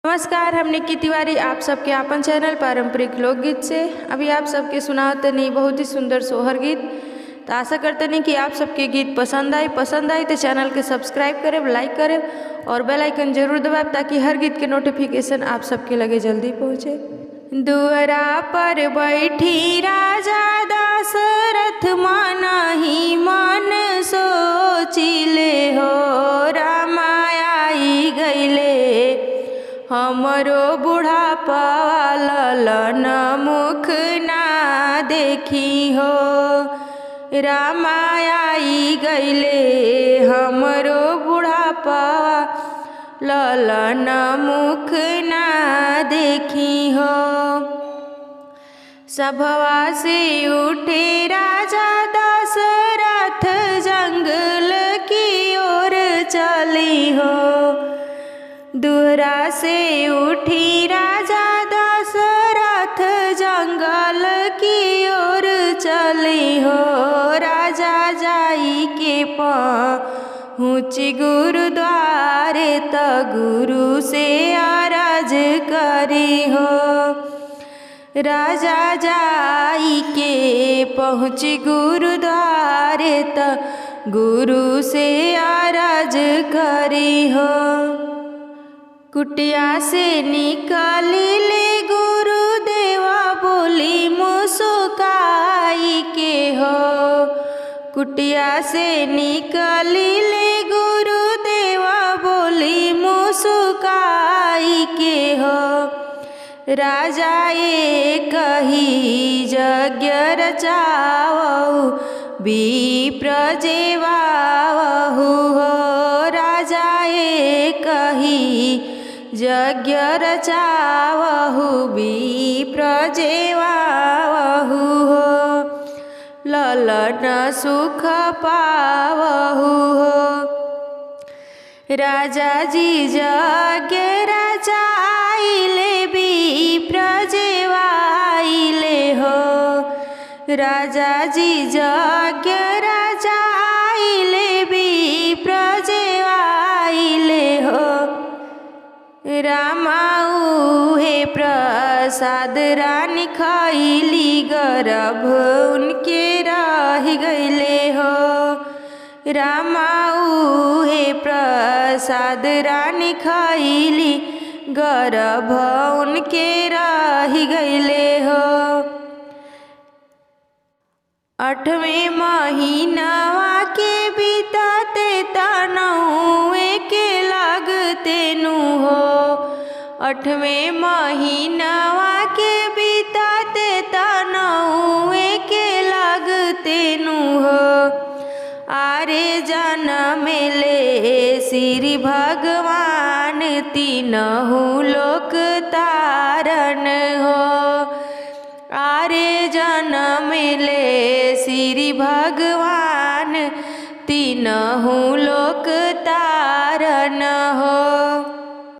नमस्कार, हम निक्की तिवारी आप सबके आपन चैनल पारंपरिक लोकगीत से अभी आप सबके सुनाते नहीं बहुत ही सुंदर सोहर गीत। तो आशा करते नहीं कि आप सबके गीत पसंद आई तो चैनल के सब्सक्राइब करें, लाइक करें और बेल आइकन जरूर दबाएं ताकि हर गीत के नोटिफिकेशन आप सबके लगे जल्दी पहुँचे। दुअरा पर बैठी राजा दशरथ मनहि मन सोचिले हो रामाई गईले हमरो बुढ़ापा ललन मुख ना देखी हो रामाई गईले हमरो बुढ़ापा ललन मुख ना देखी हो। सभवा से उठे राजा दशरथ जंगल की ओर चली हो। दुअरा से उठी राजा दशरथ जंगल की ओर चली हो। राजा जाई के पहुँच गुरुद्वारे त गुरु से अरज करी हो। राजा जाई के पहुँच गुरुद्वारे त गुरु से अरज करी हो। कुटिया से निकाली ले गुरुदेवा बोली मुस्काई के हो। कुटिया से निकाली ले गुरुदेवा बोली मुस्काई के हो। राजा ये कही यज्ञ रचावहु विप्र जेवावहु हो। राजा ये कही यज्ञ रचावहु विप्र जेवावहु हो। ललन सुख पावहु हो। राजा जी यज्ञ रचाइले विप्र जेवाइले हो। राजा जी यज्ञ रचाइले विप्र जेवाइले हो। रामाऊ हे प्रसाद रानी खैली गर्भ उनके रह गईले हो। रामाऊ हे प्रसाद रानी खैली गर्भ उनके रह गईले हो। 8वें महीनावा के बीतते तनौए के लगते नु हो। 8वें महीनावा के बीतते तनौए के लगते नु हो। आरे जन्म ले श्री भगवान तीनहु लोक तारन हो। आरे जन्म ले श्री भगवान तीनहु लोक तारन